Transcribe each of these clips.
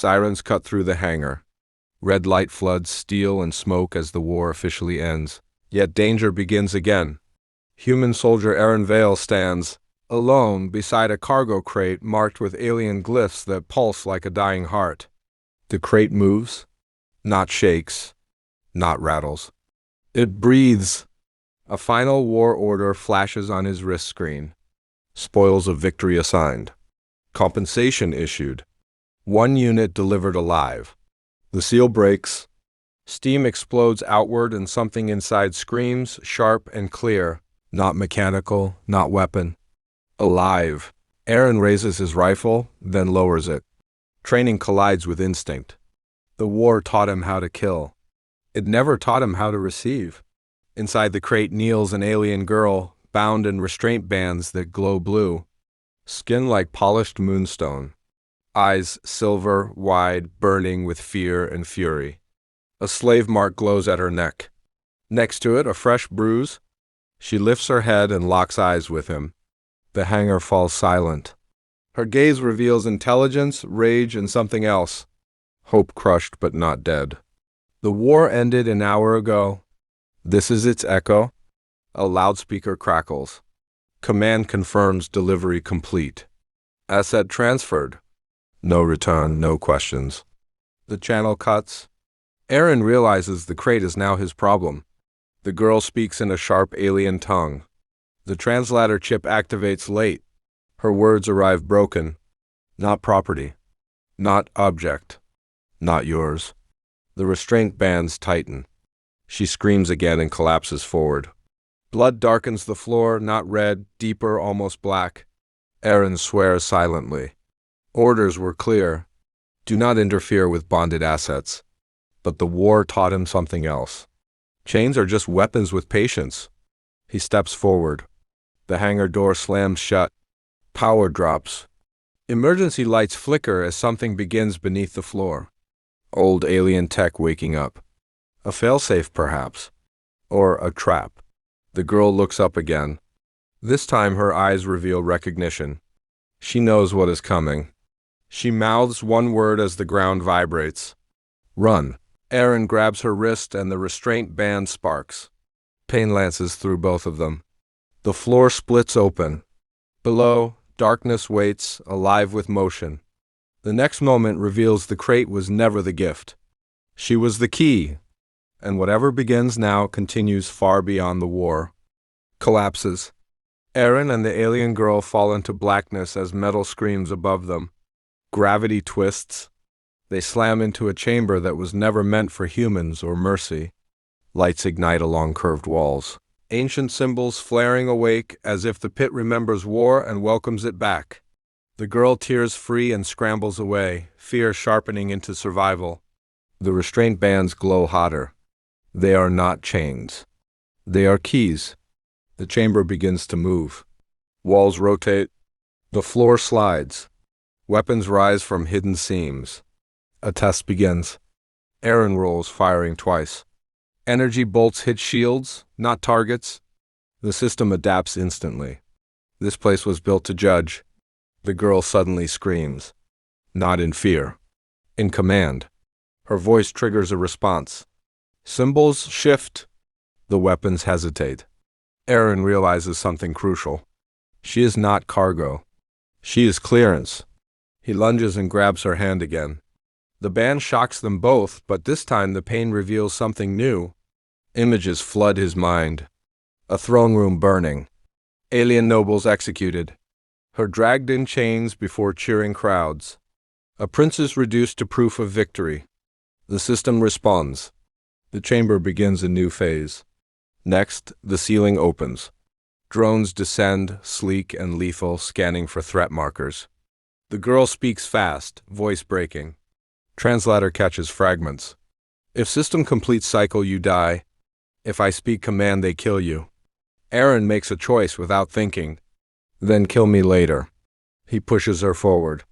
Sirens cut through the hangar. Red light floods steel and smoke as the war officially ends. Yet danger begins again. Human soldier Aaron Vale stands, alone, beside a cargo crate marked with alien glyphs that pulse like a dying heart. The crate moves, not shakes, not rattles. It breathes. A final war order flashes on his wrist screen. Spoils of victory assigned. Compensation issued. 1 unit delivered alive. The seal breaks. Steam explodes outward and something inside screams, sharp and clear. Not mechanical, not weapon. Alive. Aaron raises his rifle, then lowers it. Training collides with instinct. The war taught him how to kill. It never taught him how to receive. Inside the crate kneels an alien girl, bound in restraint bands that glow blue. Skin like polished moonstone. Eyes silver, wide, burning with fear and fury. A slave mark glows at her neck. Next to it, a fresh bruise. She lifts her head and locks eyes with him. The hangar falls silent. Her gaze reveals intelligence, rage, and something else. Hope crushed but not dead. The war ended an hour ago. This is its echo. A loudspeaker crackles. Command confirms delivery complete. Asset transferred. No return, no questions. The channel cuts. Aaron realizes the crate is now his problem. The girl speaks in a sharp alien tongue. The translator chip activates late. Her words arrive broken. Not property. Not object. Not yours. The restraint bands tighten. She screams again and collapses forward. Blood darkens the floor, not red, deeper, almost black. Aaron swears silently. Orders were clear. Do not interfere with bonded assets. But the war taught him something else. Chains are just weapons with patience. He steps forward. The hangar door slams shut. Power drops. Emergency lights flicker as something begins beneath the floor. Old alien tech waking up. A failsafe, perhaps. Or a trap. The girl looks up again. This time her eyes reveal recognition. She knows what is coming. She mouths one word as the ground vibrates. Run. Aaron grabs her wrist and the restraint band sparks. Pain lances through both of them. The floor splits open. Below, darkness waits, alive with motion. The next moment reveals the crate was never the gift. She was the key. And whatever begins now continues far beyond the war. Collapses. Aaron and the alien girl fall into blackness as metal screams above them. Gravity twists. They slam into a chamber that was never meant for humans or mercy. Lights ignite along curved walls. Ancient symbols flaring awake as if the pit remembers war and welcomes it back. The girl tears free and scrambles away, fear sharpening into survival. The restraint bands glow hotter. They are not chains. They are keys. The chamber begins to move. Walls rotate. The floor slides. Weapons rise from hidden seams. A test begins. Aaron rolls, firing twice. Energy bolts hit shields, not targets. The system adapts instantly. This place was built to judge. The girl suddenly screams. Not in fear. In command. Her voice triggers a response. Symbols shift. The weapons hesitate. Aaron realizes something crucial. She is not cargo. She is clearance. He lunges and grabs her hand again. The band shocks them both, but this time the pain reveals something new. Images flood his mind. A throne room burning. Alien nobles executed. Her dragged in chains before cheering crowds. A princess reduced to proof of victory. The system responds. The chamber begins a new phase. Next, the ceiling opens. Drones descend, sleek and lethal, scanning for threat markers. The girl speaks fast, voice breaking. Translator catches fragments. If system completes cycle, you die. If I speak command, they kill you. Aaron makes a choice without thinking. Then kill me later. He pushes her forward.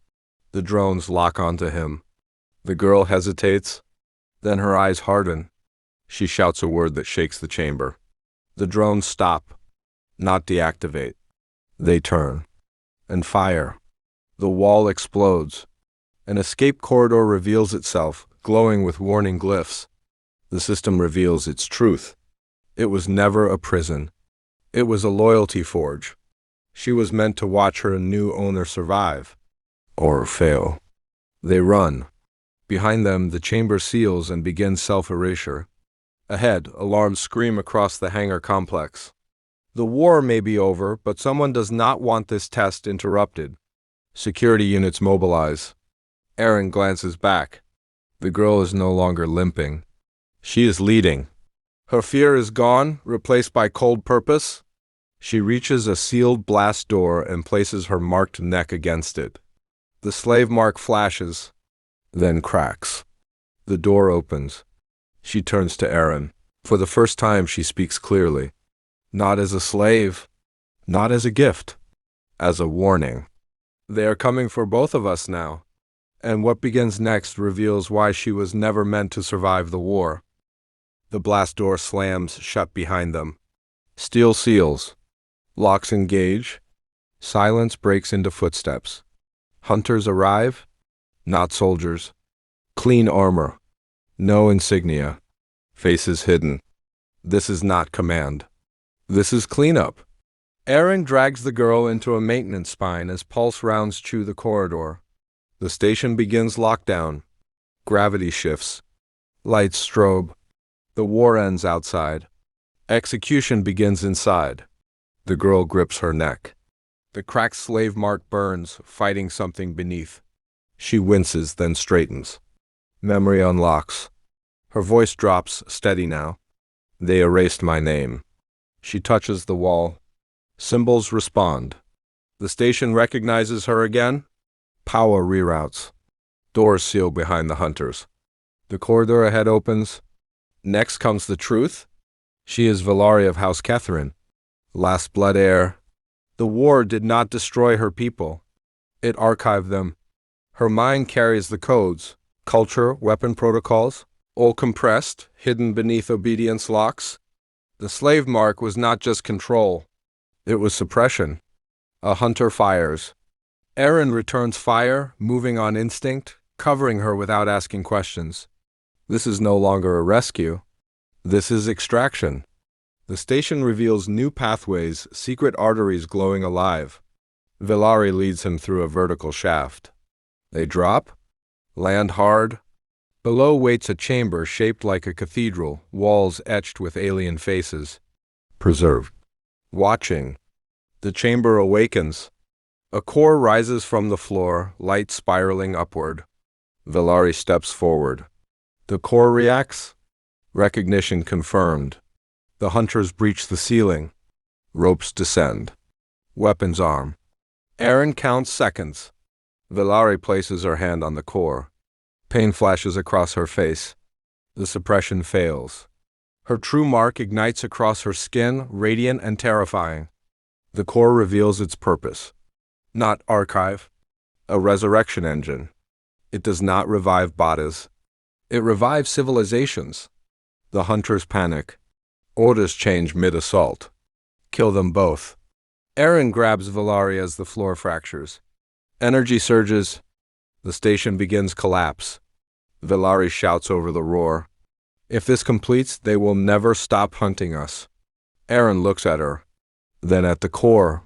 The drones lock onto him. The girl hesitates. Then her eyes harden. She shouts a word that shakes the chamber. The drones stop. Not deactivate. They turn. And fire. The wall explodes. An escape corridor reveals itself, glowing with warning glyphs. The system reveals its truth. It was never a prison. It was a loyalty forge. She was meant to watch her new owner survive. Or fail. They run. Behind them, the chamber seals and begins self-erasure. Ahead, alarms scream across the hangar complex. The war may be over, but someone does not want this test interrupted. Security units mobilize. Aaron glances back. The girl is no longer limping. She is leading. Her fear is gone, replaced by cold purpose. She reaches a sealed blast door and places her marked neck against it. The slave mark flashes, then cracks. The door opens. She turns to Aaron. For the first time, she speaks clearly. Not as a slave, not as a gift, as a warning. They are coming for both of us now. And what begins next reveals why she was never meant to survive the war. The blast door slams shut behind them. Steel seals. Locks engage. Silence breaks into footsteps. Hunters arrive. Not soldiers. Clean armor. No insignia. Faces hidden. This is not command. This is cleanup. Aaron drags the girl into a maintenance spine as pulse rounds chew the corridor. The station begins lockdown. Gravity shifts. Lights strobe. The war ends outside. Execution begins inside. The girl grips her neck. The cracked slave mark burns, fighting something beneath. She winces, then straightens. Memory unlocks. Her voice drops, steady now. They erased my name. She touches the wall. Symbols respond. The station recognizes her again. Power reroutes. Doors seal behind the hunters. The corridor ahead opens. Next comes the truth. She is Valari of House Catherine. Last blood heir. The war did not destroy her people. It archived them. Her mind carries the codes, culture, weapon protocols, all compressed, hidden beneath obedience locks. The slave mark was not just control. It was suppression. A hunter fires. Aaron returns fire, moving on instinct, covering her without asking questions. This is no longer a rescue. This is extraction. The station reveals new pathways, secret arteries glowing alive. Valari leads him through a vertical shaft. They drop, land hard. Below waits a chamber shaped like a cathedral, walls etched with alien faces. Preserved. Watching. The chamber awakens. A core rises from the floor, light spiraling upward. Valari steps forward. The core reacts. Recognition confirmed. The hunters breach the ceiling. Ropes descend. Weapons arm. Aaron counts seconds. Valari places her hand on the core. Pain flashes across her face. The suppression fails. Her true mark ignites across her skin, radiant and terrifying. The core reveals its purpose. Not archive. A resurrection engine. It does not revive bodies. It revives civilizations. The hunters panic. Orders change mid-assault. Kill them both. Aaron grabs Valari as the floor fractures. Energy surges. The station begins collapse. Valari shouts over the roar. If this completes, they will never stop hunting us. Aaron looks at her, then at the core,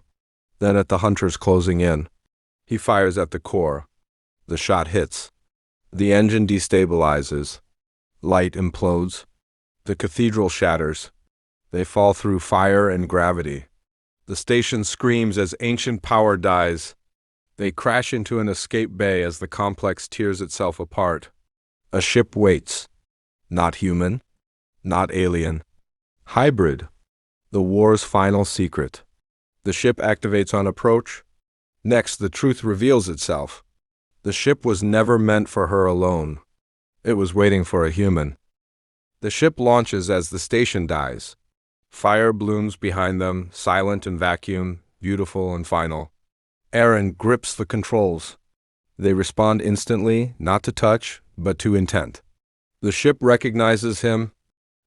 then at the hunters closing in. He fires at the core. The shot hits. The engine destabilizes. Light implodes. The cathedral shatters. They fall through fire and gravity. The station screams as ancient power dies. They crash into an escape bay as the complex tears itself apart. A ship waits. Not human. Not alien. Hybrid. The war's final secret. The ship activates on approach. Next, the truth reveals itself. The ship was never meant for her alone. It was waiting for a human. The ship launches as the station dies. Fire blooms behind them, silent and vacuum, beautiful and final. Aaron grips the controls. They respond instantly, not to touch, but to intent. The ship recognizes him.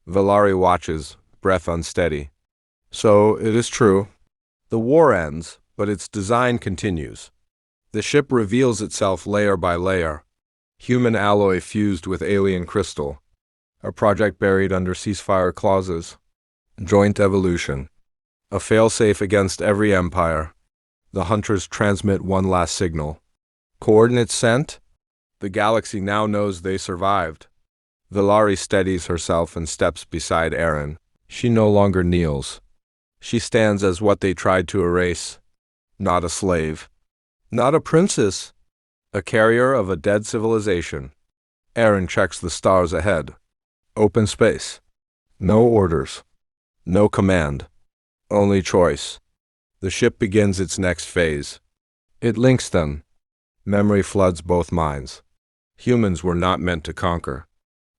Valari watches, breath unsteady. So, it is true. The war ends, but its design continues. The ship reveals itself layer by layer. Human alloy fused with alien crystal. A project buried under ceasefire clauses. Joint evolution. A failsafe against every empire. The hunters transmit one last signal. Coordinates sent? The galaxy now knows they survived. Valari steadies herself and steps beside Aaron. She no longer kneels. She stands as what they tried to erase. Not a slave. Not a princess. A carrier of a dead civilization. Aaron checks the stars ahead. Open space. No orders. No command. Only choice. The ship begins its next phase. It links them. Memory floods both minds. Humans were not meant to conquer.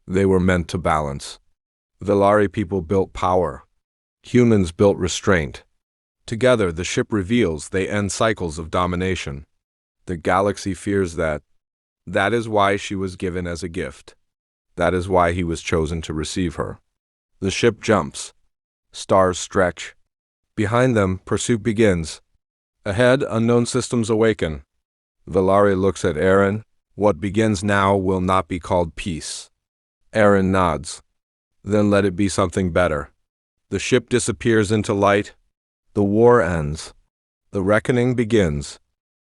They were meant to balance. Valari people built power. Humans built restraint. Together, the ship reveals they end cycles of domination. The galaxy fears that. That is why she was given as a gift. That is why he was chosen to receive her. The ship jumps. Stars stretch. Behind them, pursuit begins. Ahead, unknown systems awaken. Valari looks at Aaron. What begins now will not be called peace. Aaron nods. Then let it be something better. The ship disappears into light. The war ends. The reckoning begins.